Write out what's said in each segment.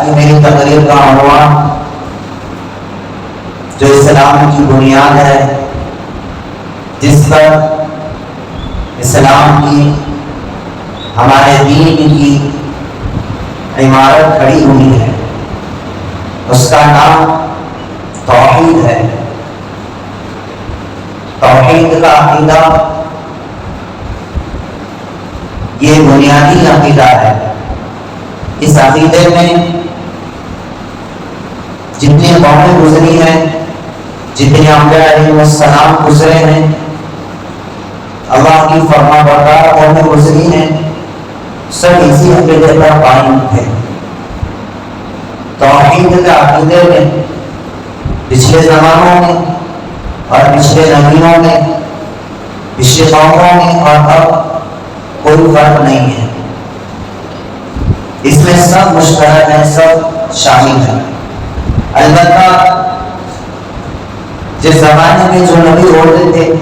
کی میری تقریر کا عنوان جو اسلام کی بنیاد ہے، جس پر اسلام کی، ہمارے دین کی عمارت کھڑی ہوئی ہے، اس کا نام توحید ہے۔ توحید کا عقیدہ یہ بنیادی عقیدہ ہے۔ اس عقیدے میں جتنی قومیں گزری ہیں، جتنے انبیاء علیہ السلام گزرے ہیں، اللہ کی فرما بردار قومیں گزری ہیں، سب اسی عقیدے پر قائم تھے۔ توحید کے عقیدے میں پچھلے زمانوں میں اور پچھلے نبیوں میں، پچھلے قوموں میں اور اب کوئی فرق نہیں ہے۔ اس میں سب مشترک ہیں، سب شامل ہیں۔ البتہ جس زمانے میں جو نبی ہوتے تھے،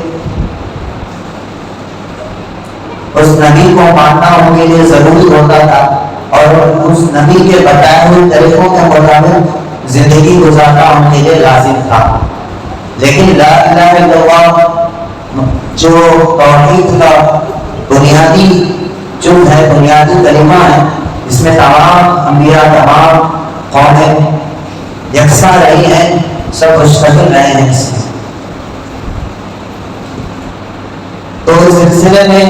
اس نبی کو ماننا ان کے لیے ضروری ہوتا تھا اور اس نبی کے بتائے ہوئے طریقوں کے مطابق زندگی گزارنا ان کے لیے لازم تھا۔ لیکن لا الہ الا اللہ جو توحید کا بنیادی جز ہے، بنیادی کلمہ ہے، اس میں تمام انبیاء، تمام قومیں یکساں رہی ہیں، سب مشتمل رہے ہیں اس میں۔ تو اس سلسلے میں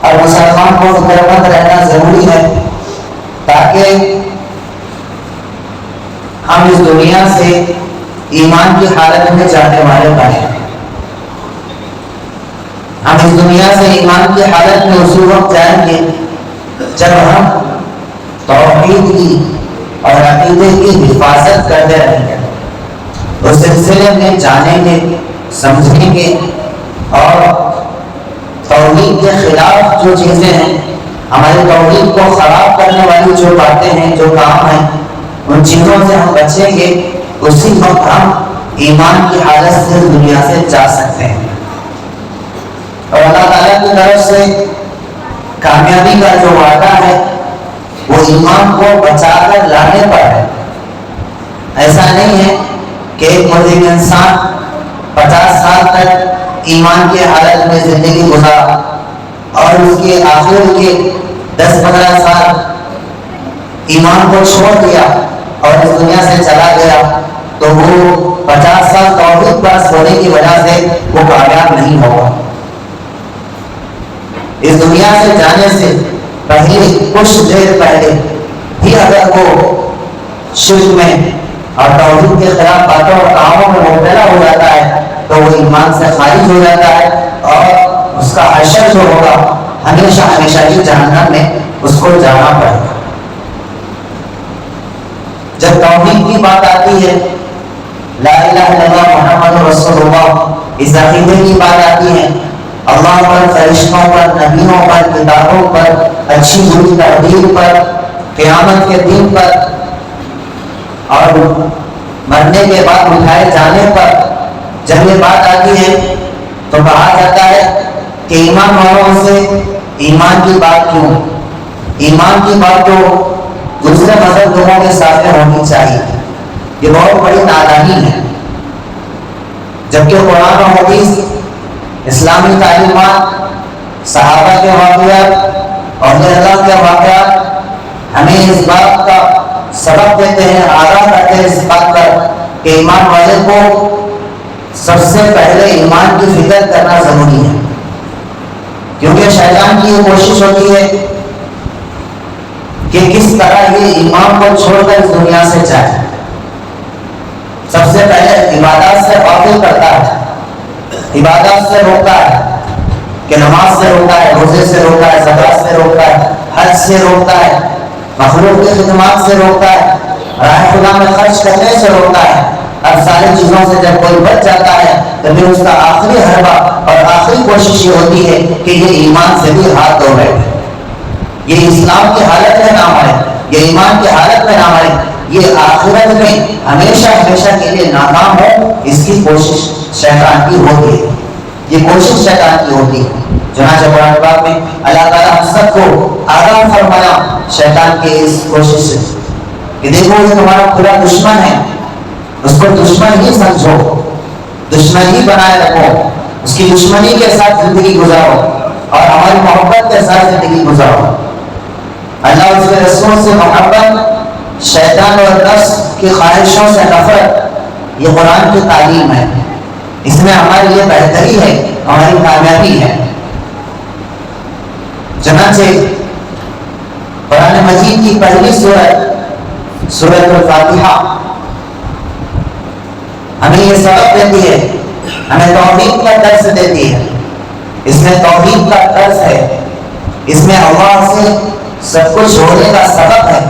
اور مسلمان کو فکر مند رہنا ضروری ہے تاکہ ہم اس دنیا سے ایمان کی حالت میں جانے والے بنیں۔ ہم اس دنیا سے ایمان کی حالت میں اسی وقت جائیں گے جب ہم توحید کی اور عقیدے کی حفاظت کرتے رہیں گے، اس سلسلے میں جانیں گے، سمجھیں گے اور توحید کے خلاف جو چیزیں ہیں، ہمارے توحید کو خراب کرنے والی جو باتیں ہیں، جو کام ہیں، ان چیزوں سے ہم بچیں گے، اسی وقت ہم ایمان کی حالت سے دنیا سے جا سکتے ہیں۔ اور اللہ تعالیٰ کی طرف سے کامیابی کا جو وعدہ ہے وہ ایمان کو بچا کر لانے پر ہے۔ ایسا نہیں ہے کہ ایک مسلم انسان 50 سال تک ایمان کی حالت میں زندگی گزارا اور اس کے آخر کے 10-15 سال ایمان کو چھوڑ دیا اور اس دنیا سے چلا گیا، تو وہ 50 سال توحید پر سونے کی وجہ سے وہ کامیاب نہیں ہوگا۔ اس دنیا سے جانے سے پہلے، کچھ دیر پہلے بھی اگر وہ شرک میں اور توحید کے خلاف باتوں اور کاموں میں مبتلا ہو جاتا ہے تو وہ ایمان سے خارج ہو جاتا ہے اور اس کا حشر جو ہوگا ہمیشہ ہمیشہ کی جہنم میں اس کو جانا پڑے گا۔ جب توحید کی بات آتی ہے، لا الہ الا اللہ محمد رسول اللہ، اس عقیدے کی بات آتی ہے، اللہ پر، فرشتوں پر، نبیوں پر، کتابوں پر، اچھی بری تقدیر پر، قیامت کے دن پر اور مرنے کے بعد اٹھائے جانے پر جب یہ بات آتی ہے تو کہا جاتا ہے کہ ایمان والوں سے ایمان کی بات کیوں؟ ایمان کی بات تو دوسرے مذہب لوگوں کے سامنے ہونی چاہیے۔ یہ بہت بڑی نادانی ہے، جبکہ قرآن و حدیث، اسلامی تعلیمات، صحابہ کے واقعات اور اللہ کے واقعات ہمیں اس بات کا سبق دیتے ہیں، آگاہ کرتے ہیں اس بات پر کہ ایمان والے کو سب سے پہلے ایمان کی فکر کرنا ضروری ہے، کیونکہ شیطان کی یہ کوشش ہوتی ہے کہ کس طرح یہ ایمان کو چھوڑ کر اس دنیا سے جائے۔ سب سے پہلے عبادات سے غافل کرتا ہے، عبادات سے روکتا ہے کہ نماز سے روکتا ہے، روزے سے روکتا ہے، زکات سے روکتا ہے، حج سے روکتا ہے، مخلوق کی خدمات سے روکتا ہے، راہ خدا میں خرچ کرنے سے روکتا ہے۔ اب ساری چیزوں سے جب کوئی بچ جاتا ہے تو پھر اس کا آخری حربہ اور آخری کوشش یہ ہوتی ہے کہ یہ ایمان سے بھی ہاتھ دھو بیٹھے، یہ اسلام کی حالت میں نہ مرے، یہ ایمان کی حالت میں نہ مرے، یہ آخرت میں ہمیشہ ہمیشہ کے لیے ناکام ہو، اس کی کوشش شیطان کی ہوتی ہے، یہ کوشش شیطان کی ہوتی ہے۔ چنانچہ قرآن پاک میں اللہ تعالیٰ ہم سب کو آگاہ فرمایا شیطان کی اس کوشش سے، کہ دیکھو یہ تمہارا کھلا دشمن ہے، اس کو دشمن ہی سمجھو، دشمن ہی بنائے رکھو، اس کی دشمنی کے ساتھ زندگی گزارو اور ہماری محبت کے ساتھ زندگی گزارو۔ اللہ اور اس کے رسول سے محبت، شیطان اور نفس کی خواہشوں سے نفرت، یہ قرآن کی تعلیم ہے، اس میں ہمارے لیے بہتری ہے، ہماری کامیابی ہے۔ چنانچہ قرآن مجید کی پہلی سورت سورۃ الفاتحہ ہمیں یہ سبق دیتی ہے، ہمیں توحید کا درس دیتی ہے۔ اس میں توحید کا درس ہے، اس میں اللہ سے سب کچھ ہونے کا سبق ہے۔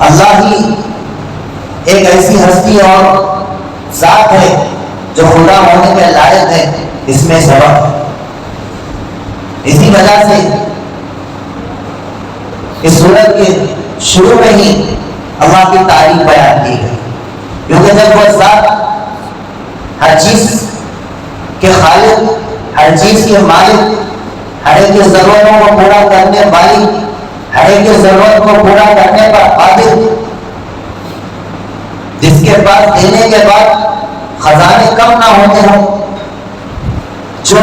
اللہ ہی ایک ایسی ہستی اور ذات ہے جو خدا ہونے کے لائق ہے، اس میں سبق ہے۔ اسی وجہ سے اس سورت کے شروع میں ہی اللہ کی تعریف بیان کی ہے، کیونکہ جب وہ ذات ہر چیز کے خالق، ہر چیز کے مالک، ہر ایک کی ضرورتوں کو پورا کرنے والی، ہر ایک کی ضرورت کو پورا کرنے پر قادر، جس کے پاس دینے کے بعد خزانے کم نہ ہوتے ہوں، جو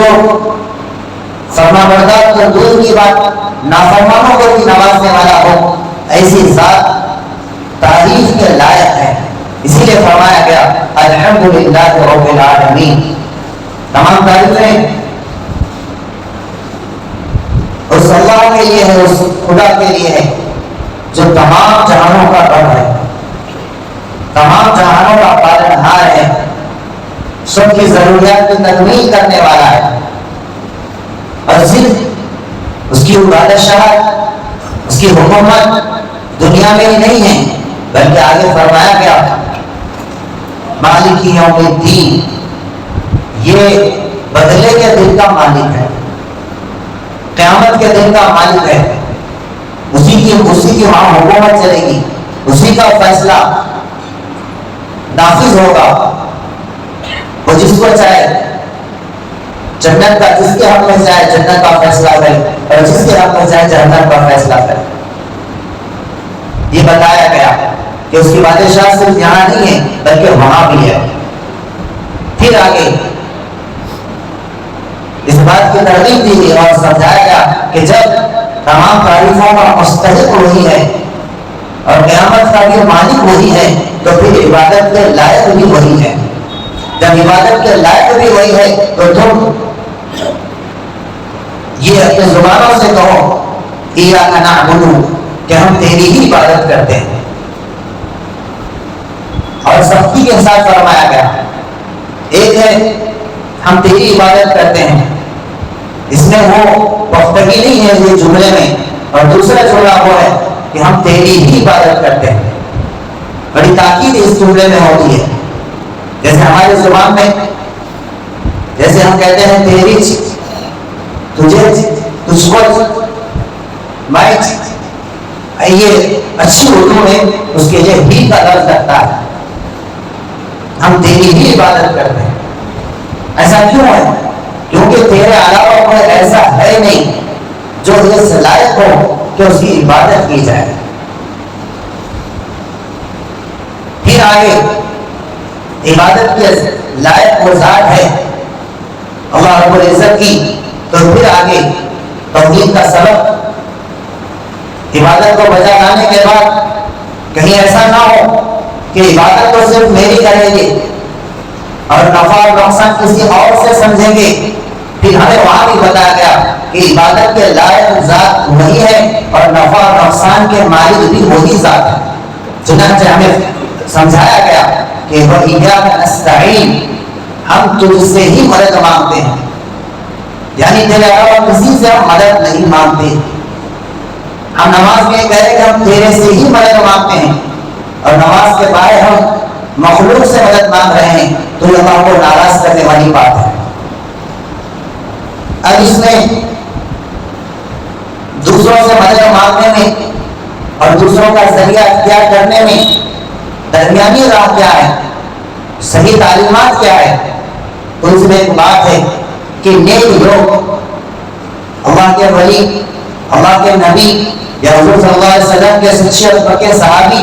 فرمانبردار کو دور کی بات نافرمانوں کو بھی نوازنے والا ہو، ایسی ذات تعریف کے لائق ہے۔ اسی لیے فرمایا گیا الحمدللہ رب العالمین، تمام تعریفیں اس اللہ کے لیے ہے، اس خدا کے لیے ہے جو تمام جہانوں کا رب ہے، تمام جہانوں کا پالنہار ہے، سب کی ضروریات کی تکمیل کرنے والا ہے۔ اور صرف اس کی بادشاہت، اس کی حکومت دنیا میں ہی نہیں ہے، بلکہ آگے فرمایا گیا مالک یوم الدین، یہ بدلے کے دن کا مالک ہے، قیامت کے دن کا مالک ہے، اسی کی وہاں حکومت چلے گی، اسی کا فیصلہ نافذ ہوگا، وہ جس کو چاہے جنت کا، جس کے حق میں چاہے جنت کا فیصلہ کرے اور جس کے حق میں چاہے جہنم کا فیصلہ کرے۔ یہ بتایا گیا کہ اس کی بادشاہ صرف یہاں نہیں ہے بلکہ وہاں بھی ہے۔ پھر آگے اس بات کی ترغیب دی گئی اور سمجھایا گیا کہ جب تمام تعریفوں کا مستحق وہی ہے اور قیامت کا بھی مالک وہی ہے، تو پھر عبادت کے لائق بھی وہی ہے۔ جب عبادت کے لائق بھی وہی ہے تو تم یہ اپنے زبانوں سے کہو ایاک نعبد، کہ ہم تیری ہی عبادت کرتے ہیں۔ اور سختی کے ساتھ فرمایا گیا، ایک ہے ہم تیری عبادت کرتے ہیں، اس میں وہ پختگی نہیں ہے یہ جملے میں، اور دوسرا جملہ وہ ہے کہ ہم تیری ہی عبادت کرتے ہیں، بڑی تاکید اس جملے میں ہوتی ہے۔ جیسے ہماری زبان میں جیسے ہم کہتے ہیں تیری، تجھے، تجھ کو، میں، یہ اچھی اردو میں اس کے لیے ہی کا لفظ لگتا ہے، ہم تیری ہی عبادت کرتے ہیں۔ ایسا کیوں ہے؟ کیونکہ تیرے علاوہ کوئی ایسا ہے نہیں جو اس لائق ہو کہ اس کی عبادت کی جائے۔ پھر آگے عبادت کے لائق وہ ذات ہے اللہ رب العزت کی، تو پھر آگے توحید کا سبق، عبادت کو بجا لانے کے بعد کہیں ایسا نہ ہو کہ عبادت تو صرف میری کریں گے اور نفع اور نقصان کسی اور سے سمجھیں گے۔ پھر ہمیں وہاں بھی بتایا گیا کہ عبادت کے لائق ذات وہی ہے اور نفع اور نقصان کے مالک بھی وہی ذات ہے۔ چنانچہ ہمیں سمجھایا گیا کہ وَإِيَّاكَ نَسْتَعِينُ، ہم تجھ سے ہی مدد مانگتے ہیں، یعنی تیرے علاوہ کسی سے ہم مدد نہیں مانگتے۔ ہم نماز میں کہہ رہے کہ ہم تیرے سے ہی مدد مانگتے ہیں، اور نماز کے باہر ہم مخلوق سے مدد مانگ رہے ہیں، تو یہ اللہ کو ناراض کرنے والی بات ہے۔ اب اس میں دوسروں سے مدد مانگنے میں اور دوسروں کا ذریعہ اختیار کرنے میں درمیانی راہ کیا ہے، صحیح تعلیمات کیا ہے؟ تو اس میں ایک بات ہے کہ نیک لوگ، اللہ کے ولی، اللہ کے نبی یا حضور صلی اللہ علیہ وسلم کے سچے اور پکے صحابی،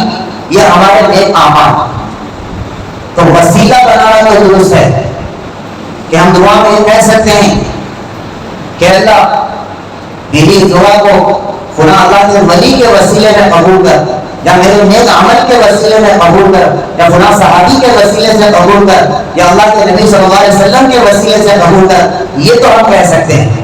یہ ہمارے نیک اعمال. تو وسیلہ بنانا تو درست ہے کہ ہم دعا میں یہ کہہ سکتے ہیں کہ اللہ میری دعا کو فلاں اللہ کے ولی کے وسیلے میں قبول کر، یا میرے نیک عمل کے وسیلے میں قبول کر، یا فلاں صحابی کے وسیلے سے قبول کر، یا اللہ کے نبی صلی اللہ علیہ وسلم کے وسیلے سے قبول کر. یہ تو ہم کہہ سکتے ہیں.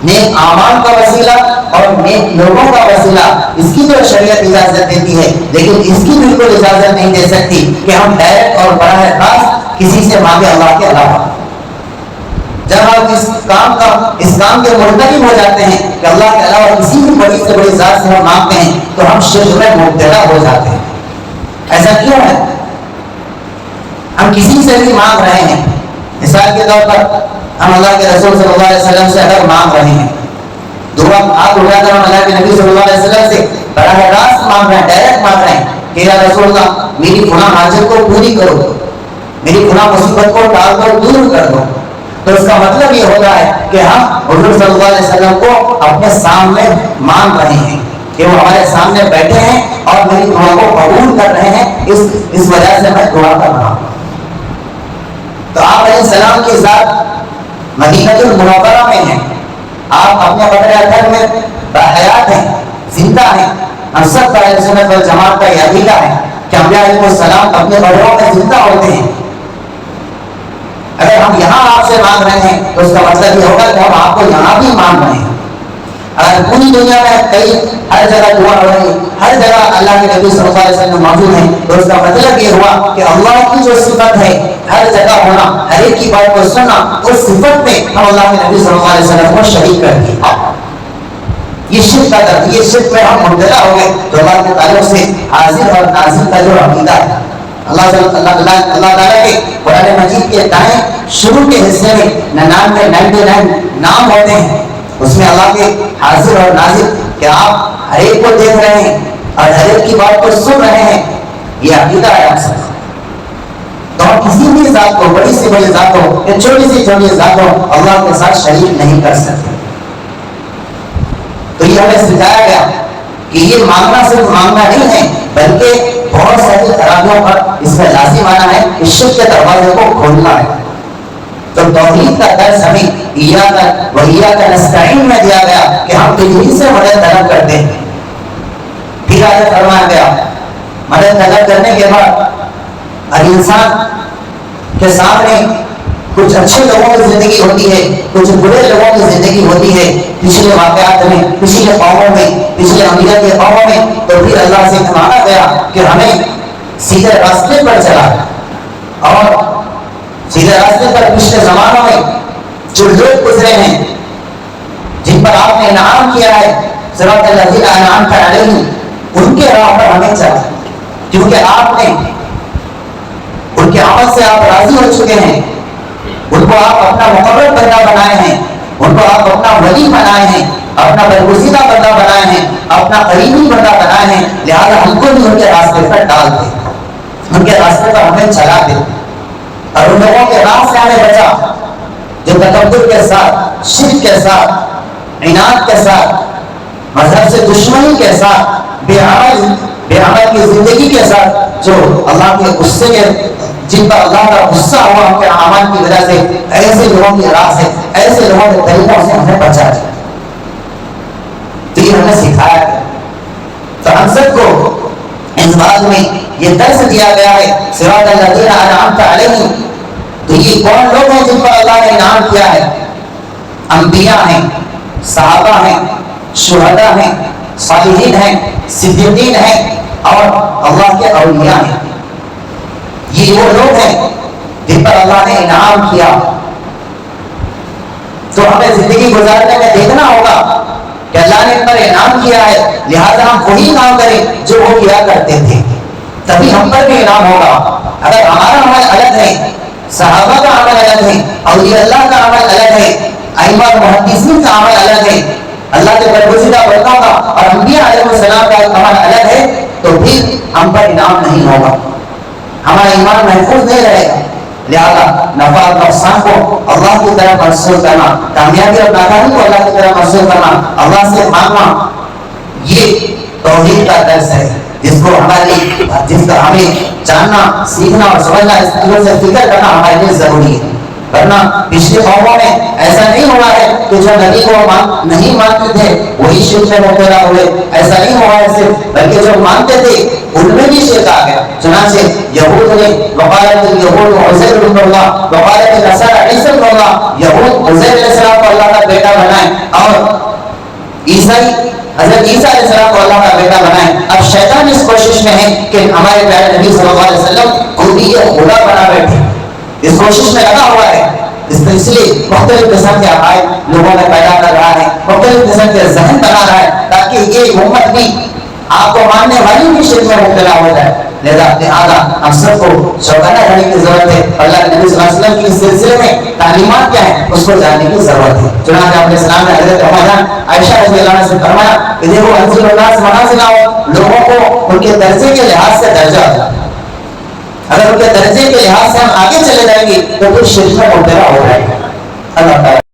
نیک اعمال کا وسیلہ اور نیک لوگوں کا وسیلہ، اس کی تو شریعت اجازت دیتی ہے، لیکن اس کی بالکل اجازت نہیں دے سکتی کہ ہم ڈائریکٹ اور براہ راست کسی سے مانگے اللہ کے علاوہ. جب ہم اس کام کے مرتکب ہو جاتے ہیں کہ اللہ کے علاوہ کسی بھی بڑی سے بڑی ذات سے ہم مانگتے ہیں تو ہم شرک میں مبتلا ہو جاتے ہیں. ایسا کیوں ہے؟ ہم کسی سے بھی مانگ رہے ہیں. مثال کے طور پر ہم اللہ کے رسول صلی اللہ علیہ وسلم سے اگر مانگ رہے ہیں، دعا ہاتھ اٹھا کر ہم اللہ کے نبی صلی اللہ علیہ وسلم سے براہ راست مانگ رہے ہیں، ڈائریکٹ مانگ رہے ہیں کہ یا رسول اللہ میری فلاں حاجت کو پوری کرو، میری فلاں مصیبت کو ٹال کر دور کر دو. تو اس کا مطلب یہ ہوتا ہے کہ ہم حضور صلی اللہ علیہ وسلم کو اپنے سامنے مانگ رہے ہیں کہ وہ ہمارے سامنے بیٹھے ہیں اور میری دعا کو قبول کر رہے ہیں، اس وجہ سے میں دعا کر رہا ہوں. تو آپ علیہ السلام کی ذات مدینہ المنورہ میں ہیں، آپ اپنے قبر اطہر میں باحیات ہیں، زندہ ہیں. ہم سب کا اہل سنت والجماعت کا یہ عقیدہ ہے کہ انبیاء علیہ السلام اپنے قبروں میں زندہ ہوتے ہیں. اگر ہم یہاں آپ سے مانگ رہے ہیں تو اس کا مطلب یہ ہوگا کہ ہم آپ کو یہاں بھی مانگ رہے ہیں. اگر پوری دنیا میں ہر جگہ دعا ہو رہی ہے، ہر جگہ اللہ کے نبی صلی اللہ علیہ وسلم موجود ہیں، تو اس کا مطلب یہ ہوا کہ اللہ کی جو صفت ہے ہر جگہ ہونا، ہر ایک کی بات کو سننا، اس صفت میں ہم اللہ کے نبی صلی اللہ علیہ وسلم کو شریک کر دیا. یہ شرک کا درد، یہ شرک میں ہم مبتلا ہو گئے. تو اللہ کے تعلق سے حاضر اور ناظر کا جو عقیدہ ہے، اللہ تعالیٰ کے قرآن مجید کے دائیں شروع کے حصے میں 99 نام ہوتے ہیں. اس میں اللہ کے حاضر اور ناظر کہ آپ ہر ایک کو دیکھ رہے ہیں اور ہر ایک کی بات کو سن رہے ہیں، یہ عقیدہ ہے ہم سب. تو ہم کسی بھی ذات کو، بڑی سے بڑی ذات ہو یا چھوٹی سے چھوٹی ذات ہو، اللہ کے ساتھ شریک نہیں کر سکتے. تو یہ ہمیں سکھایا گیا کہ یہ مانگنا صرف مانگنا نہیں ہے، بلکہ بہت ساری خرابیوں پر اس میں لازم آنا ہے، اس شرک کے دروازے کو کھولنا ہے. تو توحید کا درس ہمیں ایاک و ایاک نستعین میں دیا گیا کہ ہم تجھے سے مدد طلب کرتے ہیں. پھر آگے فرمایا گیا مدد طلب کرنے کے بعد ہر انسان کے سامنے کچھ اچھے لوگوں کی زندگی ہوتی ہے، کچھ برے لوگوں کی زندگی ہوتی ہے. پچھلے واقعات میں، پچھلے قوموں میں، پچھلے انبیاء کے قوموں میں. تو پھر اللہ سے مانگا گیا کہ ہمیں سیدھے راستے پر چلا، اور سیدھے راستے پر پچھلے زمانوں میں جو لوگ گزرے ہیں جن پر آپ نے انعام کیا ہے، صراط الذین انعمت علیہم، ان کے راہ پر ہمیں چلا، کیونکہ آپ نے ان کے عمل سے آپ راضی ہو چکے ہیں. ان کو آپ اپنا مقرر بندہ بنائے ہیں، ان کو آپ اپنا ولی بنائے ہیں، اپنا برگزیدہ بندہ بنائے ہیں، اپنا قریبی بندہ بنائے ہیں. لہذا ہم کو بھی ان کے راستے پر ڈال دے، ان کے راستے پر ہمیں چلا دے، اور ان لوگوں کے راہ سے ہمیں بچا جو تکبر کے ساتھ، شرک کے ساتھ، عناد کے ساتھ، مذہب سے دشمنی کے ساتھ، بے عمل کی زندگی کے ساتھ، جو اللہ کے غصے کے، جن پر اللہ کا غصہ ہوا ان کے اعمال کی وجہ سے، ایسے لوگوں کی راہ سے، ایسے لوگوں کے طریقوں سے ہمیں بچا دیا. تو یہ ہمیں سکھایا گیا. تو ہم سب کو اس بات میں یہ درس دیا گیا ہے صراط الذین انعمت علیہم. تو یہ کون لوگ ہیں جن پر اللہ نے انعام کیا ہے؟ انبیاء ہیں، صحابہ ہیں، شہداء ہیں، صالحین ہیں، صدیقین ہیں، اور اللہ کے اولیاء ہیں. یہ وہ لوگ ہیں جن پر اللہ نے انعام کیا. تو ہمیں زندگی گزارنے میں دیکھنا ہوگا کہ اللہ نے ان پر انعام کیا ہے، لہذا ہم وہی کام کریں جو وہ کیا کرتے تھے، تبھی ہم پر بھی انعام ہوگا. اگر ہمارا عمل الگ ہے، صحابہ کا عمل الگ ہے، اولیاء اللہ کا عمل الگ ہے، ائمہ اور محدثین کا عمل الگ ہے، اللہ کے برگزیدہ بندوں کا اور انبیاء علیہ السلام کا عمل الگ ہے، تو پھر ہم پر انعام نہیں ہوگا، ہمارا ایمان محفوظ نہیں رہے گا. لہذا نفع اور نقصان کو اللہ کی طرف مرسول کرنا، کامیابی اور ناکامی کو اللہ کی طرف مرسول کرنا، اللہ سے مانگنا، یہ توحید کا درس ہے جس کو جس کا ہمیں جاننا، سیکھنا اور سمجھنا، اس سے فکر کرنا ہمارے لیے ضروری ہے۔ ورنہ پچھلی قوموں میں ایسا نہیں ہوا ہے کہ جو نبی کو نہیں مانتے تھے وہی شرک میں مبتلا ہوئے، ایسا نہیں ہوا ہے صرف، بلکہ جو مانتے تھے ان میں بھی شرک آ گیا۔ چنانچہ یہود نے وقالت الیہود عزیر ابن اللہ وقالت النصارى عیسی ابن اللہ، یہود عزیر علیہ السلام کو اللہ کا بیٹا بنائے اور عیسائی حضرت عیسیٰ علیہ السلام کو اللہ کا بیٹا بنائے۔ اب شیطان اس کوشش میں ہے کہ ہمارے پیارے نبی صلی اللہ علیہ وسلم کو بھی یہ خدا بنا بیٹھے، اس کوشش میں لگا ہوا ہے۔ اس سلسلے مختلف قسم کے عقائد لوگوں میں پیدا کر رہا ہے، مختلف قسم کے ذہن بنا رہا ہے تاکہ یہ امت بھی آپ کو ماننے والی بھی شرک میں مبتلا ہو جائے۔ لہذا ہم سب کو چوکنا رہنے کی ضرورت ہے، اللہ کے نبی صلی اللہ علیہ وسلم کی اس سلسلے میں تعلیمات کیا ہیں اس کو جاننے کی ضرورت ہے۔ چنانچہ آپ نے السلام نے حضرت عائشہ رضی اللہ عنہا سے فرمایا کہ دیکھو انزل اللہ سے منازل، لوگوں کو ان کے درجے کے لحاظ سے درجہ ہوتا ہے، اگر ان کے درجے کے لحاظ سے ہم آگے چلے جائیں گے تو پھر شرک میں مبتلا ہو جائے گا۔ اللہ تعالیٰ